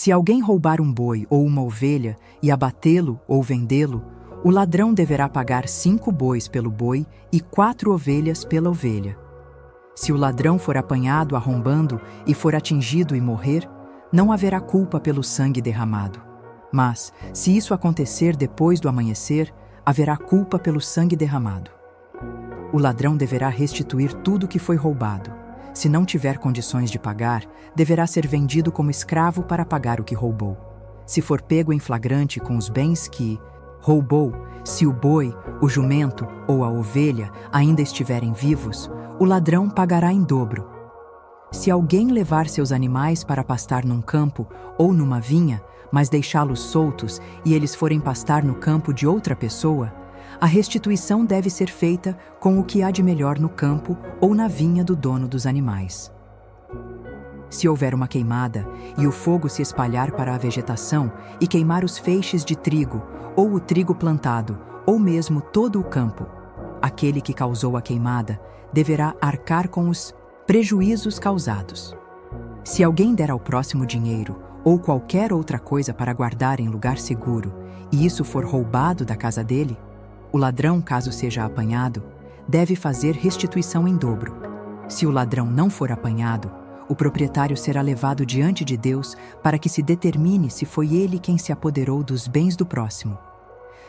Se alguém roubar um boi ou uma ovelha e abatê-lo ou vendê-lo, o ladrão deverá pagar 5 bois pelo boi e 4 ovelhas pela ovelha. Se o ladrão for apanhado arrombando e for atingido e morrer, não haverá culpa pelo sangue derramado. Mas, se isso acontecer depois do amanhecer, haverá culpa pelo sangue derramado. O ladrão deverá restituir tudo o que foi roubado. Se não tiver condições de pagar, deverá ser vendido como escravo para pagar o que roubou. Se for pego em flagrante com os bens que roubou, se o boi, o jumento ou a ovelha ainda estiverem vivos, o ladrão pagará em dobro. Se alguém levar seus animais para pastar num campo ou numa vinha, mas deixá-los soltos e eles forem pastar no campo de outra pessoa, a restituição deve ser feita com o que há de melhor no campo ou na vinha do dono dos animais. Se houver uma queimada e o fogo se espalhar para a vegetação e queimar os feixes de trigo, ou o trigo plantado, ou mesmo todo o campo, aquele que causou a queimada deverá arcar com os prejuízos causados. Se alguém der ao próximo dinheiro ou qualquer outra coisa para guardar em lugar seguro, e isso for roubado da casa dele, o ladrão, caso seja apanhado, deve fazer restituição em dobro. Se o ladrão não for apanhado, o proprietário será levado diante de Deus para que se determine se foi ele quem se apoderou dos bens do próximo.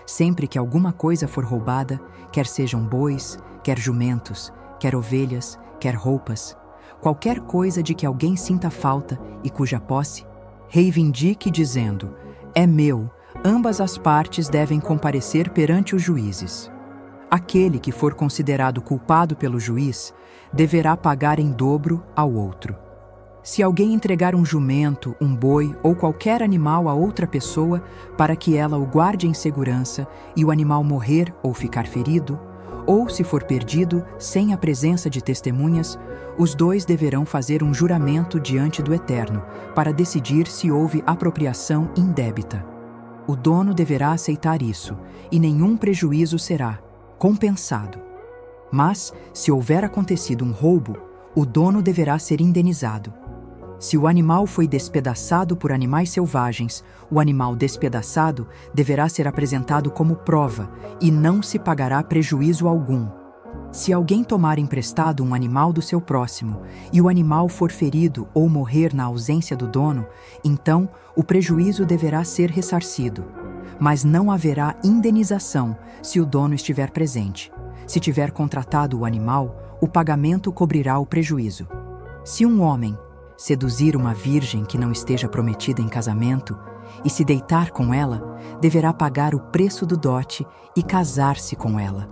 Sempre que alguma coisa for roubada, quer sejam bois, quer jumentos, quer ovelhas, quer roupas, qualquer coisa de que alguém sinta falta e cuja posse, reivindique dizendo: é meu. Ambas as partes devem comparecer perante os juízes. Aquele que for considerado culpado pelo juiz deverá pagar em dobro ao outro. Se alguém entregar um jumento, um boi ou qualquer animal a outra pessoa para que ela o guarde em segurança e o animal morrer ou ficar ferido, ou se for perdido sem a presença de testemunhas, os dois deverão fazer um juramento diante do Eterno para decidir se houve apropriação indébita. O dono deverá aceitar isso, e nenhum prejuízo será compensado. Mas, se houver acontecido um roubo, o dono deverá ser indenizado. Se o animal foi despedaçado por animais selvagens, o animal despedaçado deverá ser apresentado como prova, e não se pagará prejuízo algum. Se alguém tomar emprestado um animal do seu próximo, e o animal for ferido ou morrer na ausência do dono, então o prejuízo deverá ser ressarcido. Mas não haverá indenização se o dono estiver presente. Se tiver contratado o animal, o pagamento cobrirá o prejuízo. Se um homem seduzir uma virgem que não esteja prometida em casamento e se deitar com ela, deverá pagar o preço do dote e casar-se com ela.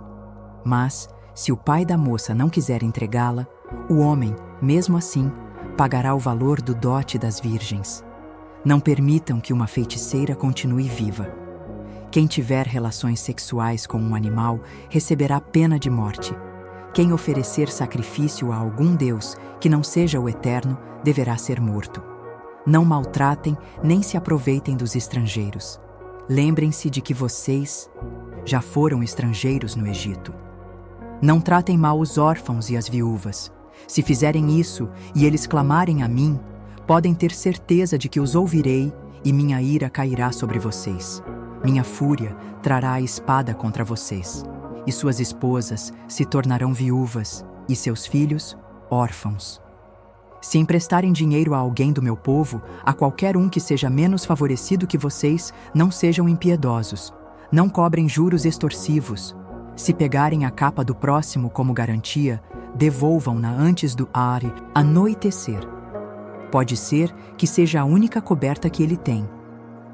Mas, se o pai da moça não quiser entregá-la, o homem, mesmo assim, pagará o valor do dote das virgens. Não permitam que uma feiticeira continue viva. Quem tiver relações sexuais com um animal receberá pena de morte. Quem oferecer sacrifício a algum deus que não seja o Eterno deverá ser morto. Não maltratem nem se aproveitem dos estrangeiros. Lembrem-se de que vocês já foram estrangeiros no Egito. Não tratem mal os órfãos e as viúvas. Se fizerem isso e eles clamarem a mim, podem ter certeza de que os ouvirei e minha ira cairá sobre vocês. Minha fúria trará a espada contra vocês, e suas esposas se tornarão viúvas, e seus filhos, órfãos. Se emprestarem dinheiro a alguém do meu povo, a qualquer um que seja menos favorecido que vocês, não sejam impiedosos. Não cobrem juros extorsivos. Se pegarem a capa do próximo como garantia, devolvam-na antes do anoitecer. Pode ser que seja a única coberta que ele tem.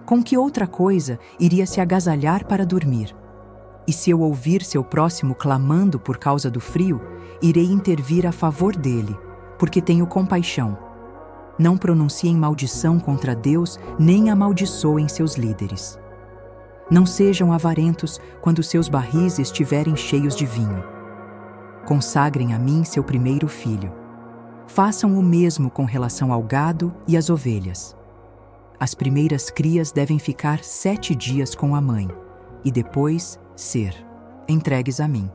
Com que outra coisa iria se agasalhar para dormir? E se eu ouvir seu próximo clamando por causa do frio, irei intervir a favor dele, porque tenho compaixão. Não pronunciem maldição contra Deus, nem amaldiçoem seus líderes. Não sejam avarentos quando seus barris estiverem cheios de vinho. Consagrem a mim seu primeiro filho. Façam o mesmo com relação ao gado e às ovelhas. As primeiras crias devem ficar 7 dias com a mãe, e depois ser entregues a mim.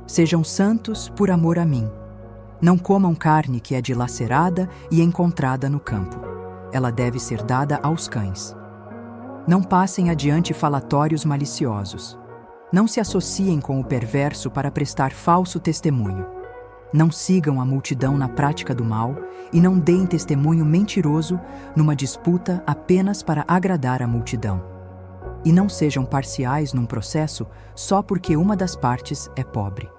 Sejam santos por amor a mim. Não comam carne que é dilacerada e encontrada no campo. ela deve ser dada aos cães. Não passem adiante falatórios maliciosos. Não se associem com o perverso para prestar falso testemunho. Não sigam a multidão na prática do mal e não deem testemunho mentiroso numa disputa apenas para agradar a multidão. E não sejam parciais num processo só porque uma das partes é pobre.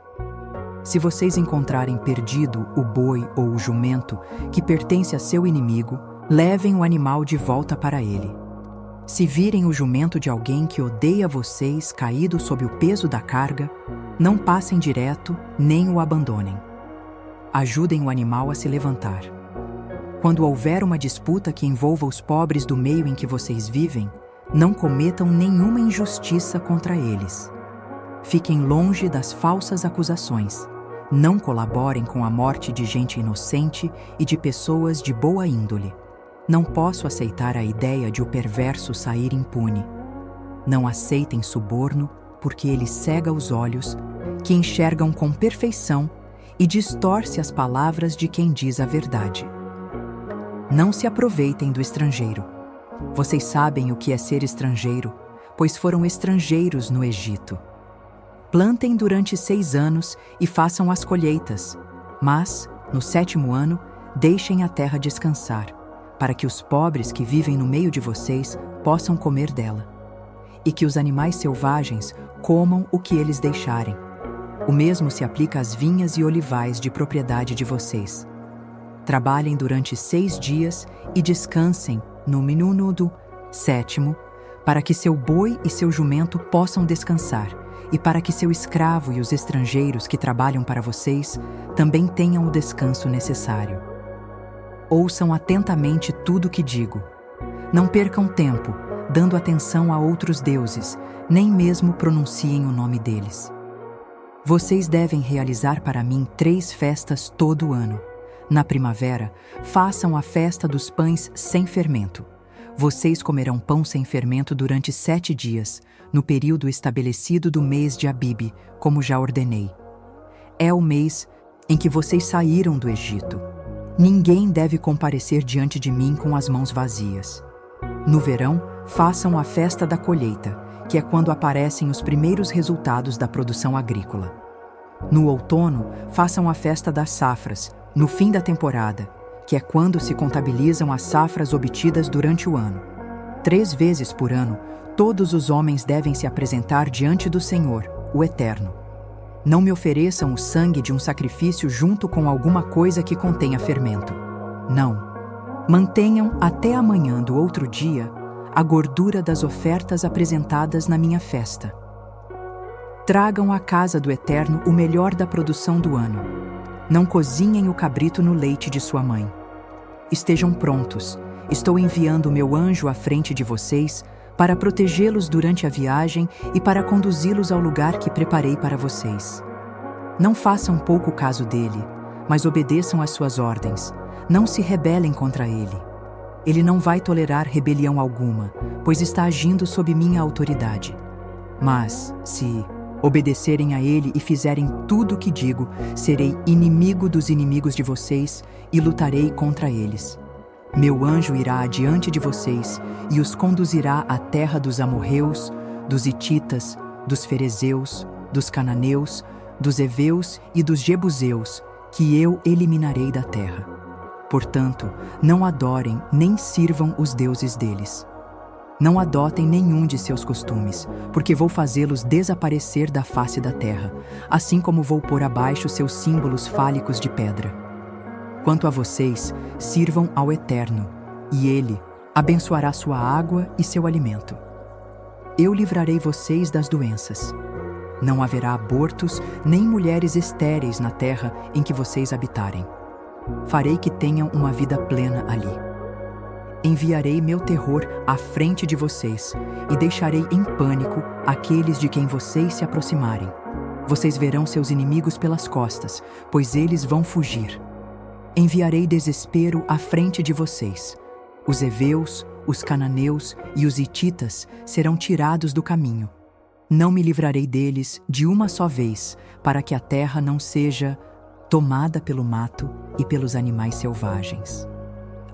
Se vocês encontrarem perdido o boi ou o jumento que pertence a seu inimigo, levem o animal de volta para ele. Se virem o jumento de alguém que odeia vocês caído sob o peso da carga, não passem direto nem o abandonem. Ajudem o animal a se levantar. Quando houver uma disputa que envolva os pobres do meio em que vocês vivem, não cometam nenhuma injustiça contra eles. Fiquem longe das falsas acusações. Não colaborem com a morte de gente inocente e de pessoas de boa índole. Não posso aceitar a ideia de o perverso sair impune. Não aceitem suborno, porque ele cega os olhos, que enxergam com perfeição e distorce as palavras de quem diz a verdade. Não se aproveitem do estrangeiro. Vocês sabem o que é ser estrangeiro, pois foram estrangeiros no Egito. Plantem durante 6 anos e façam as colheitas, mas, no 7º ano, deixem a terra descansar, para que os pobres que vivem no meio de vocês possam comer dela, e que os animais selvagens comam o que eles deixarem. O mesmo se aplica às vinhas e olivais de propriedade de vocês. Trabalhem durante 6 dias e descansem no minuto do 7º, para que seu boi e seu jumento possam descansar, e para que seu escravo e os estrangeiros que trabalham para vocês também tenham o descanso necessário. Ouçam atentamente tudo o que digo. Não percam tempo, dando atenção a outros deuses, nem mesmo pronunciem o nome deles. Vocês devem realizar para mim 3 festas todo ano. Na primavera, façam a festa dos pães sem fermento. Vocês comerão pão sem fermento durante 7 dias, no período estabelecido do mês de Abibe, como já ordenei. É o mês em que vocês saíram do Egito. Ninguém deve comparecer diante de mim com as mãos vazias. No verão, façam a festa da colheita, que é quando aparecem os primeiros resultados da produção agrícola. No outono, façam a festa das safras, no fim da temporada, que é quando se contabilizam as safras obtidas durante o ano. 3 vezes por ano, todos os homens devem se apresentar diante do Senhor, o Eterno. Não me ofereçam o sangue de um sacrifício junto com alguma coisa que contenha fermento. Não. Mantenham até amanhã do outro dia a gordura das ofertas apresentadas na minha festa. Tragam à casa do Eterno o melhor da produção do ano. Não cozinhem o cabrito no leite de sua mãe. Estejam prontos. Estou enviando o meu anjo à frente de vocês para protegê-los durante a viagem e para conduzi-los ao lugar que preparei para vocês. Não façam pouco caso dele, mas obedeçam às suas ordens. Não se rebelem contra ele. Ele não vai tolerar rebelião alguma, pois está agindo sob minha autoridade. Mas, se obedecerem a ele e fizerem tudo o que digo, serei inimigo dos inimigos de vocês e lutarei contra eles. Meu anjo irá adiante de vocês e os conduzirá à terra dos amorreus, dos hititas, dos ferezeus, dos cananeus, dos heveus e dos jebuseus, que eu eliminarei da terra. Portanto, não adorem nem sirvam os deuses deles. Não adotem nenhum de seus costumes, porque vou fazê-los desaparecer da face da terra, assim como vou pôr abaixo seus símbolos fálicos de pedra. Quanto a vocês, sirvam ao Eterno, e Ele abençoará sua água e seu alimento. Eu livrarei vocês das doenças. Não haverá abortos nem mulheres estéreis na terra em que vocês habitarem. Farei que tenham uma vida plena ali. Enviarei meu terror à frente de vocês e deixarei em pânico aqueles de quem vocês se aproximarem. Vocês verão seus inimigos pelas costas, pois eles vão fugir. Enviarei desespero à frente de vocês. Os heveus, os cananeus e os hititas serão tirados do caminho. Não me livrarei deles de uma só vez, para que a terra não seja tomada pelo mato e pelos animais selvagens.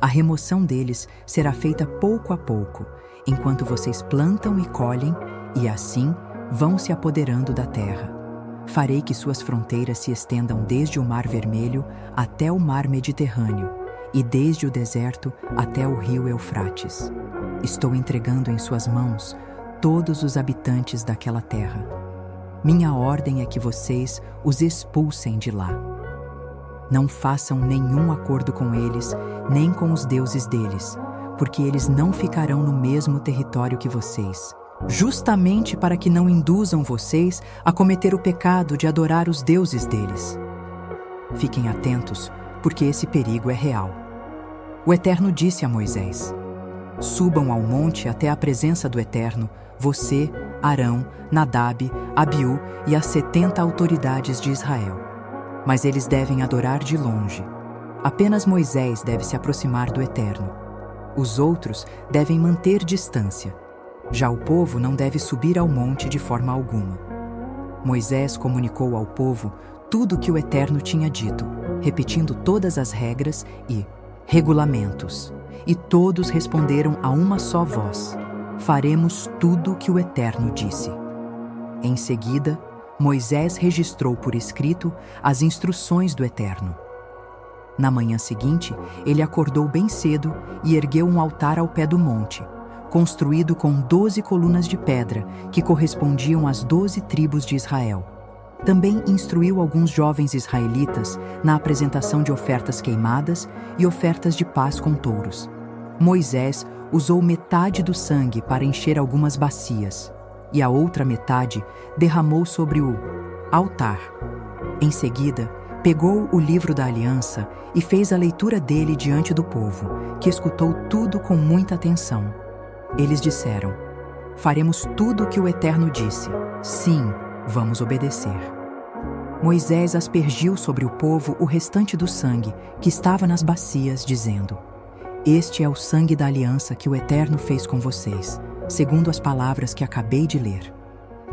A remoção deles será feita pouco a pouco, enquanto vocês plantam e colhem, e assim vão se apoderando da terra. Farei que suas fronteiras se estendam desde o Mar Vermelho até o Mar Mediterrâneo, e desde o deserto até o rio Eufrates. Estou entregando em suas mãos todos os habitantes daquela terra. Minha ordem é que vocês os expulsem de lá. Não façam nenhum acordo com eles, nem com os deuses deles, porque eles não ficarão no mesmo território que vocês, justamente para que não induzam vocês a cometer o pecado de adorar os deuses deles. Fiquem atentos, porque esse perigo é real. O Eterno disse a Moisés: subam ao monte até a presença do Eterno, você, Arão, Nadab, Abiú e as 70 autoridades de Israel. Mas eles devem adorar de longe. Apenas Moisés deve se aproximar do Eterno. Os outros devem manter distância. Já o povo não deve subir ao monte de forma alguma. Moisés comunicou ao povo tudo o que o Eterno tinha dito, repetindo todas as regras e regulamentos. E todos responderam a uma só voz: faremos tudo o que o Eterno disse. Em seguida, Moisés registrou por escrito as instruções do Eterno. Na manhã seguinte, ele acordou bem cedo e ergueu um altar ao pé do monte, construído com 12 colunas de pedra que correspondiam às 12 tribos de Israel. Também instruiu alguns jovens israelitas na apresentação de ofertas queimadas e ofertas de paz com touros. Moisés usou metade do sangue para encher algumas bacias, e a outra metade derramou sobre o altar. Em seguida, pegou o livro da aliança e fez a leitura dele diante do povo, que escutou tudo com muita atenção. Eles disseram: faremos tudo o que o Eterno disse. Sim, vamos obedecer. Moisés aspergiu sobre o povo o restante do sangue que estava nas bacias, dizendo: este é o sangue da aliança que o Eterno fez com vocês, segundo as palavras que acabei de ler.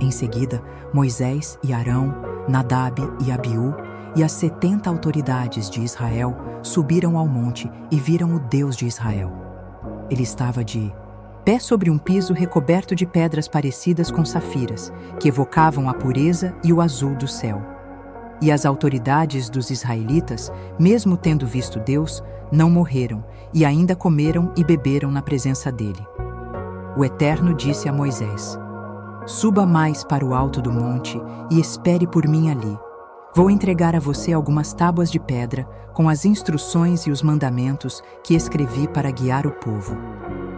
Em seguida, Moisés e Arão, Nadab e Abiú e as 70 autoridades de Israel subiram ao monte e viram o Deus de Israel. Ele estava de pé sobre um piso recoberto de pedras parecidas com safiras, que evocavam a pureza e o azul do céu. E as autoridades dos israelitas, mesmo tendo visto Deus, não morreram e ainda comeram e beberam na presença dele. O Eterno disse a Moisés: suba mais para o alto do monte e espere por mim ali. Vou entregar a você algumas tábuas de pedra com as instruções e os mandamentos que escrevi para guiar o povo.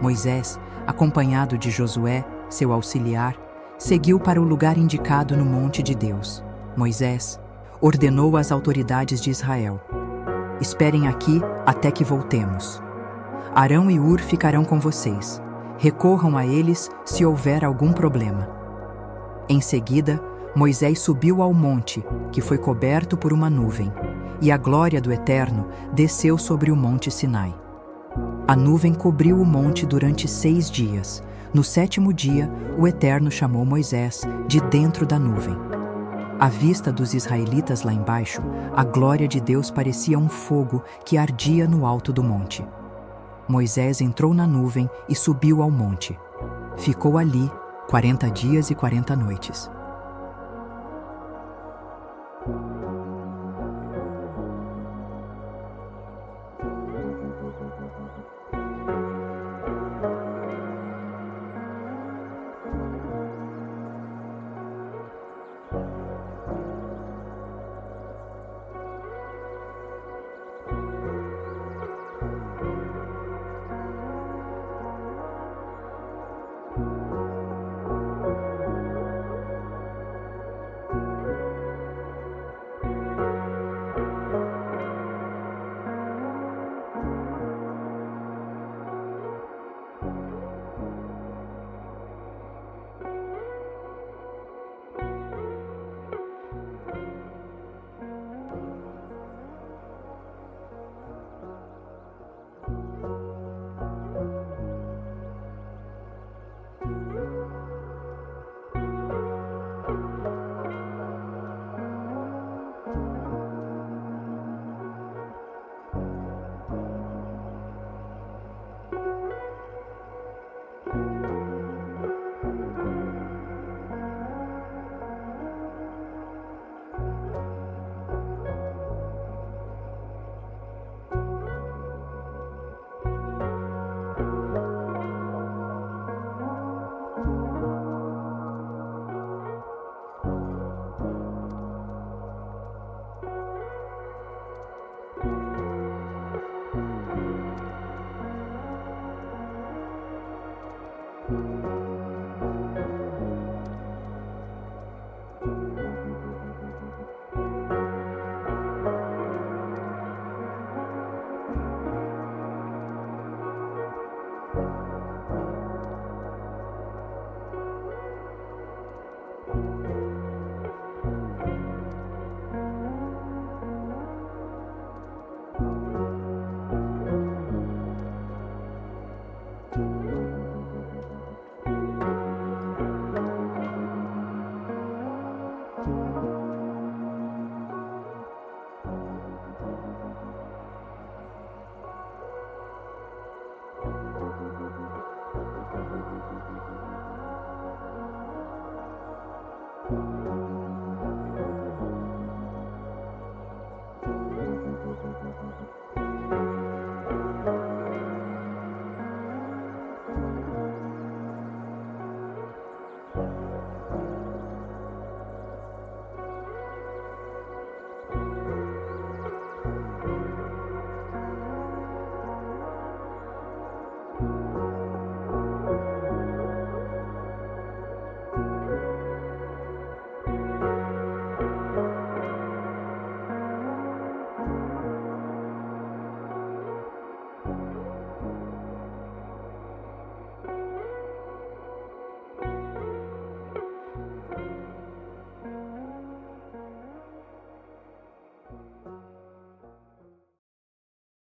Moisés, acompanhado de Josué, seu auxiliar, seguiu para o lugar indicado no monte de Deus. Moisés ordenou às autoridades de Israel: esperem aqui até que voltemos. Arão e Hur ficarão com vocês. Recorram a eles se houver algum problema. Em seguida, Moisés subiu ao monte, que foi coberto por uma nuvem, e a glória do Eterno desceu sobre o monte Sinai. A nuvem cobriu o monte durante 6 dias. No 7º dia, o Eterno chamou Moisés de dentro da nuvem. À vista dos israelitas lá embaixo, a glória de Deus parecia um fogo que ardia no alto do monte. Moisés entrou na nuvem e subiu ao monte. Ficou ali 40 dias e 40 noites.